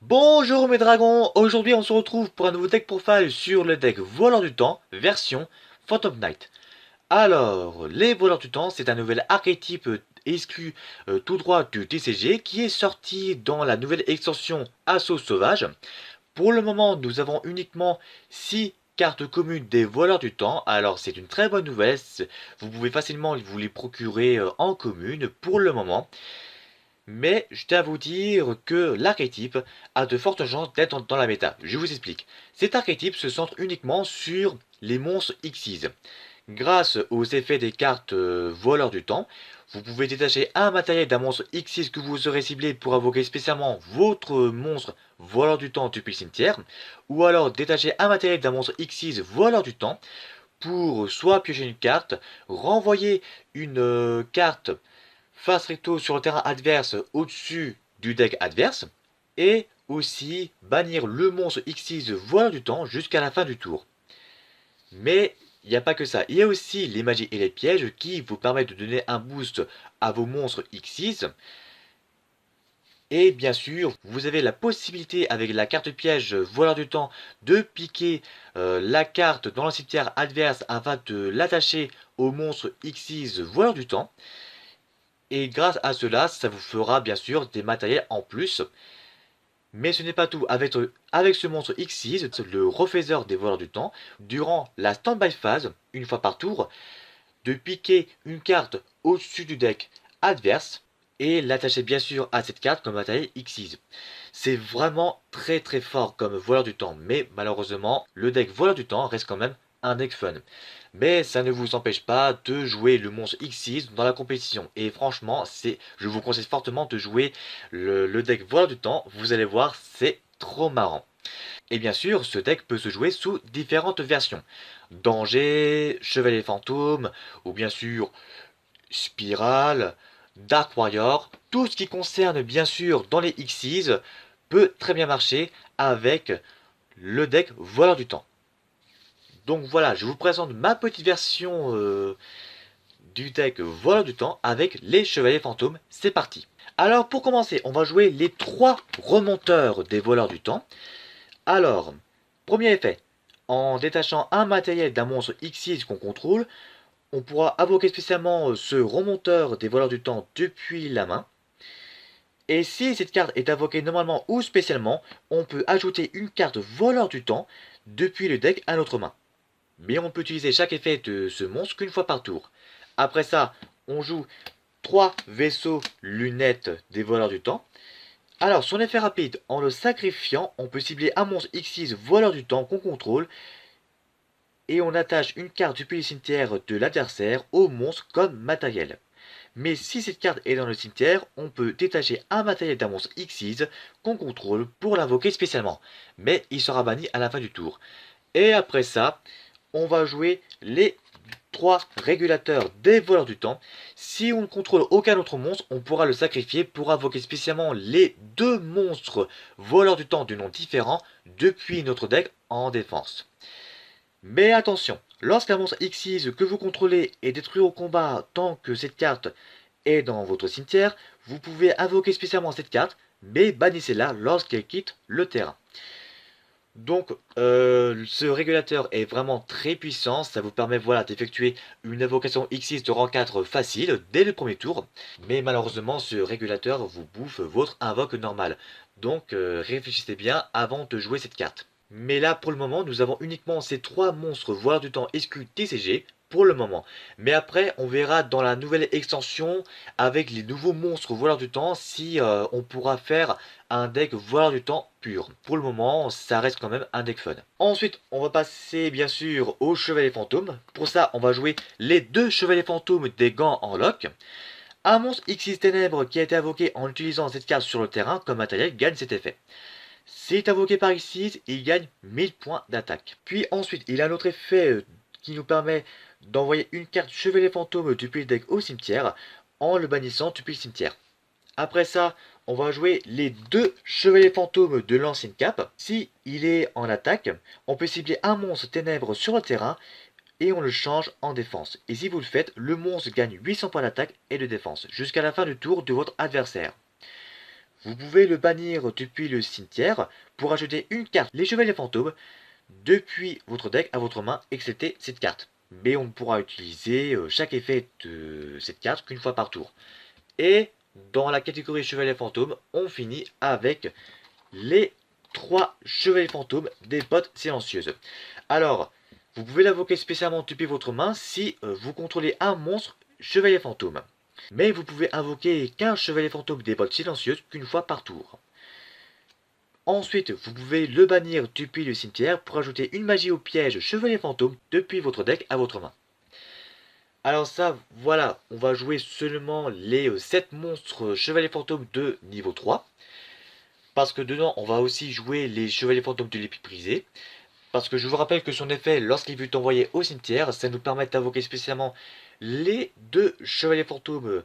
Bonjour mes dragons, aujourd'hui on se retrouve pour un nouveau deck profile sur le deck Voleur du Temps, version Phantom Knight. Alors, les Voleurs du Temps, c'est un nouvel archétype exclu tout droit du TCG qui est sorti dans la nouvelle extension Assaut Sauvage. Pour le moment, nous avons uniquement 6 cartes communes des Voleurs du Temps, alors c'est une très bonne nouvelle, vous pouvez facilement vous les procurer en commune pour le moment. Mais je tiens à vous dire que l'archétype a de fortes chances d'être dans la méta. Je vous explique. Cet archétype se centre uniquement sur les monstres Xyz. Grâce aux effets des cartes voleurs du temps, vous pouvez détacher un matériel d'un monstre Xyz que vous aurez ciblé pour invoquer spécialement votre monstre voleur du temps depuis le cimetière, ou alors détacher un matériel d'un monstre Xyz voleur du temps pour soit piocher une carte, renvoyer une carte face recto sur le terrain adverse au-dessus du deck adverse, et aussi bannir le monstre Xyz Voleur du Temps jusqu'à la fin du tour. Mais il n'y a pas que ça, il y a aussi les magies et les pièges qui vous permettent de donner un boost à vos monstres Xyz. Et bien sûr, vous avez la possibilité avec la carte piège Voleur du Temps de piquer la carte dans le cimetière adverse afin de l'attacher au monstre Xyz Voleur du Temps. Et grâce à cela, ça vous fera bien sûr des matériels en plus. Mais ce n'est pas tout. Avec ce monstre Xyz, le refaiseur des voleurs du temps, durant la stand-by phase, une fois par tour, de piquer une carte au-dessus du deck adverse et l'attacher bien sûr à cette carte comme matériel Xyz. C'est vraiment très très fort comme voleur du temps, mais malheureusement, le deck voleur du temps reste quand même un deck fun. Mais ça ne vous empêche pas de jouer le monstre Xyz dans la compétition. Et franchement, je vous conseille fortement de jouer le deck voleur du temps. Vous allez voir, c'est trop marrant. Et bien sûr, ce deck peut se jouer sous différentes versions. Danger, Chevalier Fantôme, ou bien sûr Spirale, Dark Warrior. Tout ce qui concerne bien sûr dans les Xyz peut très bien marcher avec le deck Voleur du Temps. Donc voilà, je vous présente ma petite version du deck Voleur du Temps avec les Chevaliers Fantômes. C'est parti. Alors pour commencer, on va jouer les 3 remonteurs des Voleurs du Temps. Alors, premier effet, en détachant un matériel d'un monstre Xyz qu'on contrôle, on pourra invoquer spécialement ce remonteur des Voleurs du Temps depuis la main. Et si cette carte est invoquée normalement ou spécialement, on peut ajouter une carte Voleur du Temps depuis le deck à notre main. Mais on peut utiliser chaque effet de ce monstre qu'une fois par tour. Après ça, on joue 3 vaisseaux lunettes des voleurs du temps. Alors, son effet rapide, en le sacrifiant, on peut cibler un monstre X6 voleur du temps qu'on contrôle. Et on attache une carte depuis le cimetière de l'adversaire au monstre comme matériel. Mais si cette carte est dans le cimetière, on peut détacher un matériel d'un monstre X6 qu'on contrôle pour l'invoquer spécialement. Mais il sera banni à la fin du tour. Et après ça, on va jouer les 3 régulateurs des voleurs du temps. Si on ne contrôle aucun autre monstre, on pourra le sacrifier pour invoquer spécialement les 2 monstres voleurs du temps de noms différents depuis notre deck en défense. Mais attention, lorsqu'un monstre Xyz que vous contrôlez est détruit au combat tant que cette carte est dans votre cimetière, vous pouvez invoquer spécialement cette carte, mais bannissez-la lorsqu'elle quitte le terrain. Donc ce régulateur est vraiment très puissant, ça vous permet voilà, d'effectuer une invocation X6 de rang 4 facile dès le premier tour. Mais malheureusement ce régulateur vous bouffe votre invoque normal. Donc réfléchissez bien avant de jouer cette carte. Mais là pour le moment nous avons uniquement ces 3 monstres voire du temps exclus TCG pour le moment. Mais après on verra dans la nouvelle extension avec les nouveaux monstres voleurs du temps si on pourra faire un deck voleur du temps pur. Pour le moment, ça reste quand même un deck fun. Ensuite, on va passer bien sûr aux chevaliers fantômes. Pour ça, on va jouer les 2 chevaliers fantômes des gants en lock. Un monstre Xyz Ténèbres qui a été invoqué en utilisant cette carte sur le terrain comme matériel gagne cet effet. S'il est invoqué par Xyz, il gagne 1000 points d'attaque. Puis ensuite, il a un autre effet qui nous permet d'envoyer une carte chevalier fantôme depuis le deck au cimetière en le bannissant depuis le cimetière. Après ça, on va jouer les 2 chevaliers fantômes de l'ancienne cape. Si il est en attaque, on peut cibler un monstre ténèbres sur le terrain et on le change en défense. Et si vous le faites, le monstre gagne 800 points d'attaque et de défense jusqu'à la fin du tour de votre adversaire. vous pouvez le bannir depuis le cimetière pour ajouter une carte les chevaliers fantômes depuis votre deck à votre main, excepté cette carte. Mais on ne pourra utiliser chaque effet de cette carte qu'une fois par tour. Et dans la catégorie chevaliers fantômes, on finit avec les 3 chevaliers fantômes des bottes silencieuses. Alors, vous pouvez l'invoquer spécialement depuis votre main si vous contrôlez un monstre chevalier fantôme. Mais vous pouvez invoquer qu'un chevalier fantôme des bottes silencieuses qu'une fois par tour. Ensuite, vous pouvez le bannir depuis le cimetière pour ajouter une magie au piège chevalier fantôme depuis votre deck à votre main. Alors ça, voilà, on va jouer seulement les 7 monstres chevaliers fantômes de niveau 3. Parce que dedans, on va aussi jouer les chevaliers fantômes de l'épée brisée. Parce que je vous rappelle que son effet, lorsqu'il veut t'envoyer au cimetière, ça nous permet d'invoquer spécialement les 2 chevaliers fantômes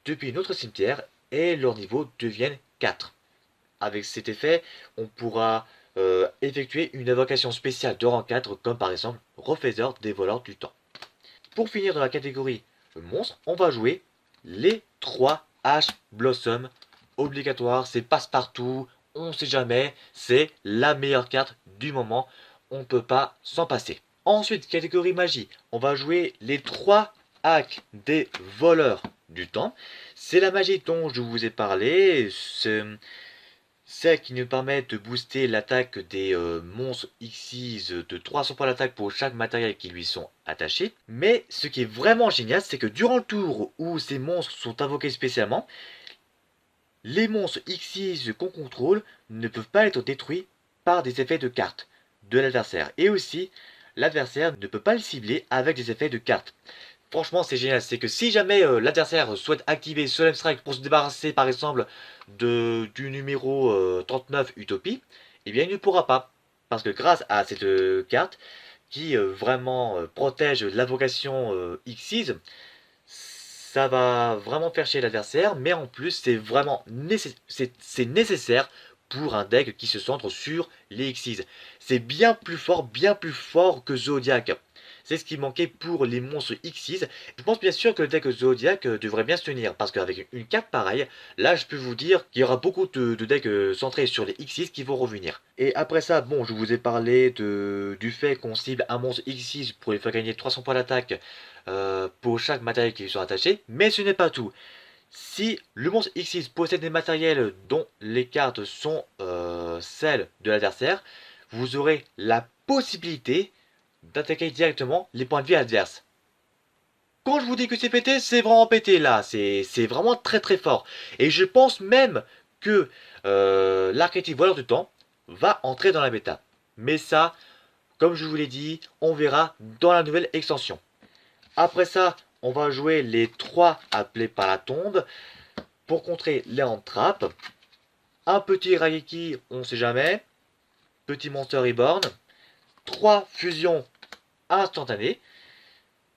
depuis notre cimetière et leur niveau deviennent 4. Avec cet effet, on pourra effectuer une invocation spéciale de rang 4, comme par exemple Refaiseur des voleurs du temps. Pour finir dans la catégorie monstre, on va jouer les 3 H Blossom. Obligatoire, c'est passe-partout, on ne sait jamais, c'est la meilleure carte du moment, on ne peut pas s'en passer. Ensuite, catégorie magie, on va jouer les 3 hacks des voleurs du temps. C'est la magie dont je vous ai parlé, celle qui nous permet de booster l'attaque des monstres Xyz de 300 points d'attaque pour chaque matériel qui lui sont attachés. Mais ce qui est vraiment génial, c'est que durant le tour où ces monstres sont invoqués spécialement, les monstres Xyz qu'on contrôle ne peuvent pas être détruits par des effets de cartes de l'adversaire. Et aussi, l'adversaire ne peut pas le cibler avec des effets de cartes. Franchement, c'est génial. C'est que si jamais l'adversaire souhaite activer Solemn Strike pour se débarrasser, par exemple, du numéro 39 Utopie, eh bien, il ne pourra pas. Parce que grâce à cette carte, qui vraiment protège l'invocation Xyz, ça va vraiment faire chier l'adversaire, mais en plus, c'est vraiment nécessaire pour un deck qui se centre sur les Xyz. C'est bien plus fort que Zodiac. C'est ce qui manquait pour les monstres Xyz. Je pense bien sûr que le deck Zodiac devrait bien se tenir, parce qu'avec une carte pareille, là je peux vous dire qu'il y aura beaucoup de decks centrés sur les Xyz qui vont revenir. Et après ça, bon, je vous ai parlé du fait qu'on cible un monstre Xyz pour lui faire gagner 300 points d'attaque pour chaque matériel qui lui sont attachés, mais ce n'est pas tout. Si le monstre Xyz possède des matériels dont les cartes sont celles de l'adversaire, vous aurez la possibilité d'attaquer directement les points de vie adverses. Quand je vous dis que c'est pété, c'est vraiment pété là, c'est vraiment très fort. Et je pense même que l'archétype voleur du temps va entrer dans la bêta. Mais ça, comme je vous l'ai dit, on verra dans la nouvelle extension. Après ça, on va jouer les 3 appelés par la tombe pour contrer les entrappes. Un petit Raigeki, on sait jamais. Petit Monster Reborn. 3 fusions instantanées.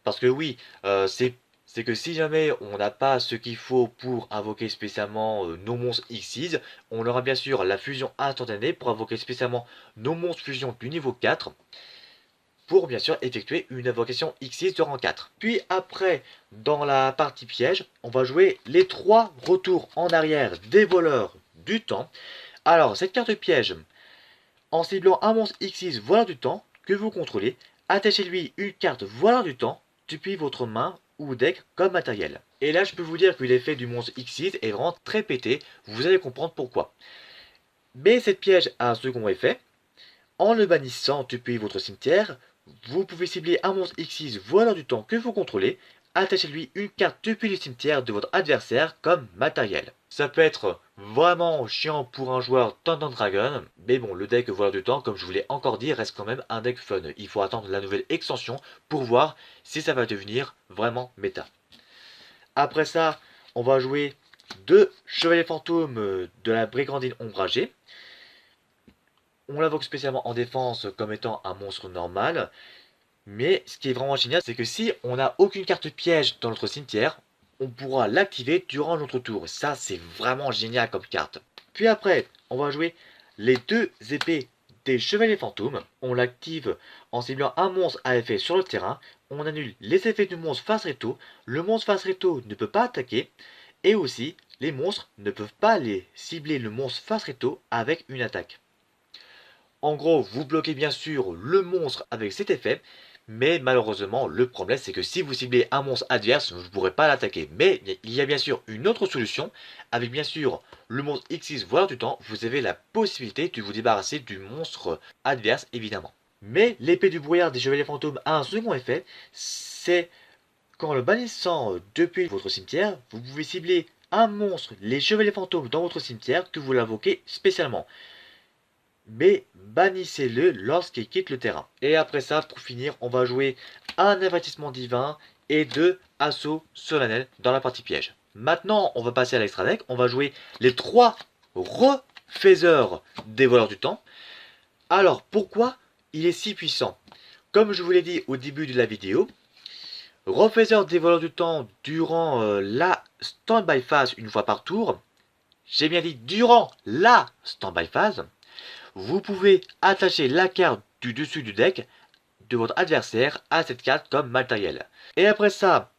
Parce que oui, c'est que si jamais on n'a pas ce qu'il faut pour invoquer spécialement nos monstres Xyz, on aura bien sûr la fusion instantanée pour invoquer spécialement nos monstres fusion du niveau 4. Pour bien sûr effectuer une invocation Xyz de rang 4. Puis après, dans la partie piège, on va jouer les 3 retours en arrière des voleurs du temps. Alors, cette carte piège, en ciblant un monstre Xyz voleur du temps que vous contrôlez, attachez-lui une carte voleur du temps depuis votre main ou deck comme matériel. Et là, je peux vous dire que l'effet du monstre Xyz est vraiment très pété, vous allez comprendre pourquoi. Mais cette piège a un second effet. En le bannissant depuis votre cimetière, vous pouvez cibler un monstre Xyz voleur du temps que vous contrôlez, attachez-lui une carte depuis le cimetière de votre adversaire comme matériel. Ça peut être vraiment chiant pour un joueur Tendant Dragon, mais bon, le deck voleur du temps, comme je vous l'ai encore dit, reste quand même un deck fun. Il faut attendre la nouvelle extension pour voir si ça va devenir vraiment méta. Après ça, on va jouer 2 chevaliers fantômes de la brigandine ombragée. On l'invoque spécialement en défense comme étant un monstre normal. Mais ce qui est vraiment génial, c'est que si on n'a aucune carte piège dans notre cimetière, on pourra l'activer durant notre tour. Ça, c'est vraiment génial comme carte. Puis après, on va jouer les 2 épées des chevaliers fantômes. On l'active en ciblant un monstre à effet sur le terrain. On annule les effets du monstre face recto. Le monstre face recto ne peut pas attaquer. Et aussi, les monstres ne peuvent pas les cibler le monstre face recto avec une attaque. En gros, vous bloquez bien sûr le monstre avec cet effet, mais malheureusement, le problème c'est que si vous ciblez un monstre adverse, vous ne pourrez pas l'attaquer. Mais il y a bien sûr une autre solution, avec bien sûr le monstre X6 Voleur du Temps, vous avez la possibilité de vous débarrasser du monstre adverse évidemment. Mais l'épée du brouillard des chevaliers fantômes a un second effet, c'est qu'en le bannissant depuis votre cimetière, vous pouvez cibler un monstre, les chevaliers fantômes dans votre cimetière que vous l'invoquez spécialement. Mais bannissez-le lorsqu'il quitte le terrain. Et après ça, pour finir, on va jouer un avertissement divin et 2 assauts solennels dans la partie piège. Maintenant, on va passer à l'extra deck. On va jouer les 3 refaiseurs des voleurs du temps. Alors, pourquoi il est si puissant? Comme je vous l'ai dit au début de la vidéo, refaiseur des voleurs du temps durant la stand-by phase une fois par tour. J'ai bien dit durant la stand-by phase. Vous pouvez attacher la carte du dessus du deck de votre adversaire à cette carte comme matériel. Et après ça,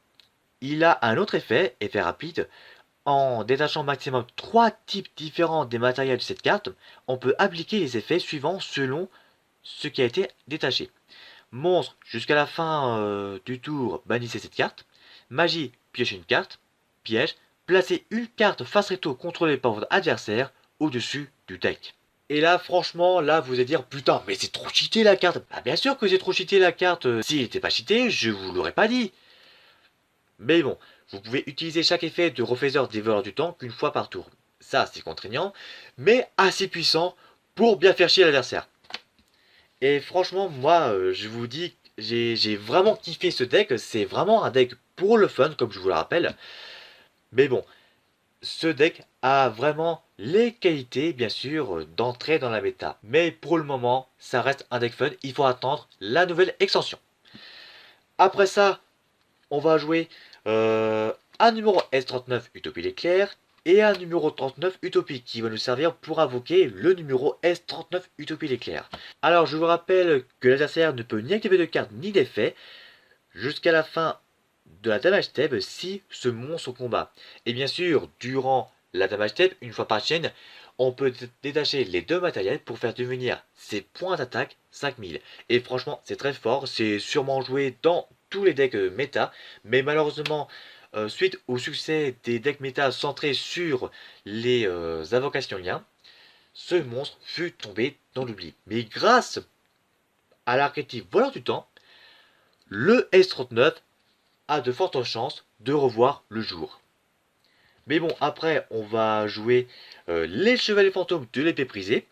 il a un autre effet, effet rapide. En détachant maximum 3 types différents des matériels de cette carte, on peut appliquer les effets suivants selon ce qui a été détaché. Monstre, jusqu'à la fin du tour, bannissez cette carte. Magie, piochez une carte. Piège, placez une carte face recto contrôlée par votre adversaire au-dessus du deck. Et là, franchement, là, vous allez dire, putain, mais c'est trop cheaté la carte. Bah, bien sûr que c'est trop cheaté la carte. S'il n'était pas cheaté, je vous l'aurais pas dit. Mais bon, vous pouvez utiliser chaque effet de refaiseur des voleurs du temps qu'une fois par tour. Ça, c'est contraignant, mais assez puissant pour bien faire chier l'adversaire. Et franchement, moi, je vous dis, j'ai vraiment kiffé ce deck. C'est vraiment un deck pour le fun, comme je vous le rappelle. Mais bon, ce deck a vraiment les qualités, bien sûr, d'entrer dans la méta. Mais pour le moment, ça reste un deck fun. Il faut attendre la nouvelle extension. Après ça, on va jouer un numéro S39 Utopie l'éclair et un numéro 39 Utopie qui va nous servir pour invoquer le numéro S39 Utopie l'éclair. Alors, je vous rappelle que l'adversaire ne peut ni activer de carte ni d'effet jusqu'à la fin de la damage step si ce monstre combat. Et bien sûr, durant la damage step, une fois par chaîne, on peut détacher les deux matériels pour faire devenir ses points d'attaque 5000. Et franchement, c'est très fort, c'est sûrement joué dans tous les decks méta, mais malheureusement, suite au succès des decks méta centrés sur les invocations liens, ce monstre fut tombé dans l'oubli. Mais grâce à l'archétype voleur du temps, le S39 a de fortes chances de revoir le jour. Mais bon, après, on va jouer les chevaliers fantômes de l'épée prisée.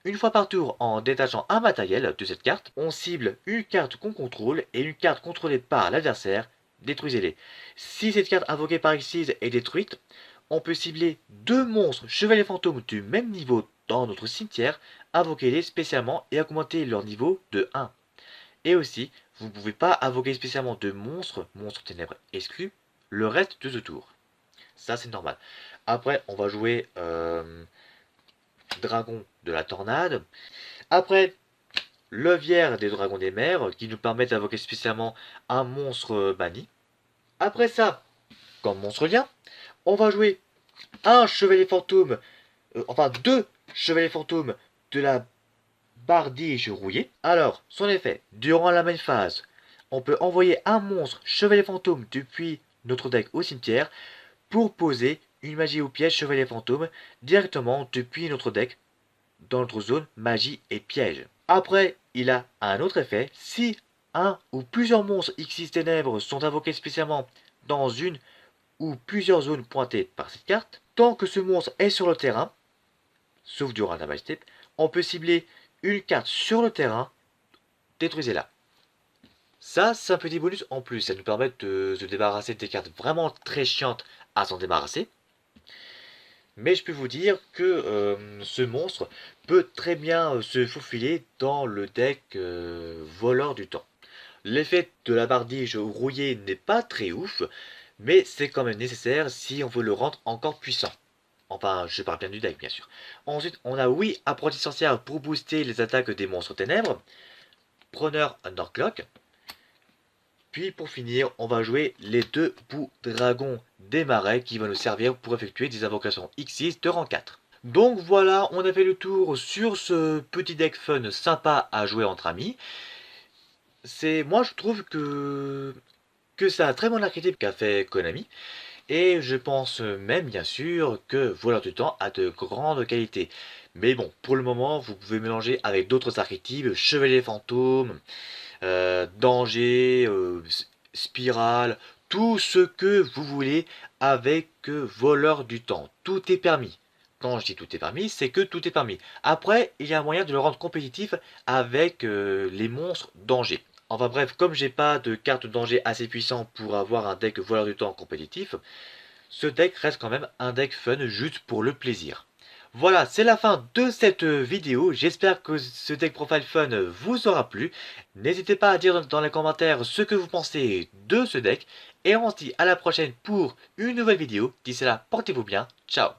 Une fois par tour, en détachant un matériel de cette carte, on cible une carte qu'on contrôle et une carte contrôlée par l'adversaire. Détruisez-les. Si cette carte invoquée par X6 est détruite, on peut cibler deux monstres chevaliers fantômes du même niveau dans notre cimetière, invoquez-les spécialement et augmenter leur niveau de 1. Et aussi, vous ne pouvez pas invoquer spécialement de monstres ténèbres exclus, le reste de ce tour. Ça, c'est normal. Après, on va jouer Dragon de la Tornade. Après, Levière des Dragons des Mers, qui nous permettent d'invoquer spécialement un monstre banni. Après ça, comme monstre lien, on va jouer un chevalier fantôme, enfin deux chevaliers fantômes de la Bardige rouillée. Alors, son effet, durant la main phase, on peut envoyer un monstre chevalier fantôme depuis notre deck au cimetière pour poser une magie ou piège chevalier fantôme directement depuis notre deck dans notre zone magie et piège. Après, il a un autre effet, si un ou plusieurs monstres X6 ténèbres sont invoqués spécialement dans une ou plusieurs zones pointées par cette carte, tant que ce monstre est sur le terrain, sauf durant la damage step, on peut cibler une carte sur le terrain, détruisez-la. Ça, c'est un petit bonus en plus, ça nous permet de se débarrasser des cartes vraiment très chiantes à s'en débarrasser. Mais je peux vous dire que ce monstre peut très bien se faufiler dans le deck voleur du temps. L'effet de la bardige rouillée n'est pas très ouf, mais c'est quand même nécessaire si on veut le rendre encore puissant. Enfin, je parle bien du deck, bien sûr. Ensuite, on a oui, apprenti sorcière pour booster les attaques des monstres ténèbres. Preneur Underclock. Puis pour finir, on va jouer les 2 bouts dragons des marais qui vont nous servir pour effectuer des invocations X6 de rang 4. Donc voilà, on a fait le tour sur ce petit deck fun sympa à jouer entre amis. Moi je trouve que c'est un très bon archétype qu'a fait Konami. Et je pense même bien sûr que Voleur du Temps a de grandes qualités. Mais bon, pour le moment, vous pouvez mélanger avec d'autres archétypes, Chevalier Fantôme, Danger, Spirale, tout ce que vous voulez avec Voleur du Temps. Tout est permis. Quand je dis tout est permis, c'est que tout est permis. Après, il y a un moyen de le rendre compétitif avec les monstres danger. Enfin bref, comme j'ai pas de carte danger assez puissant pour avoir un deck voleur du temps compétitif, ce deck reste quand même un deck fun juste pour le plaisir. Voilà, c'est la fin de cette vidéo. J'espère que ce deck profile fun vous aura plu. N'hésitez pas à dire dans les commentaires ce que vous pensez de ce deck. Et on se dit à la prochaine pour une nouvelle vidéo. D'ici là, portez-vous bien. Ciao.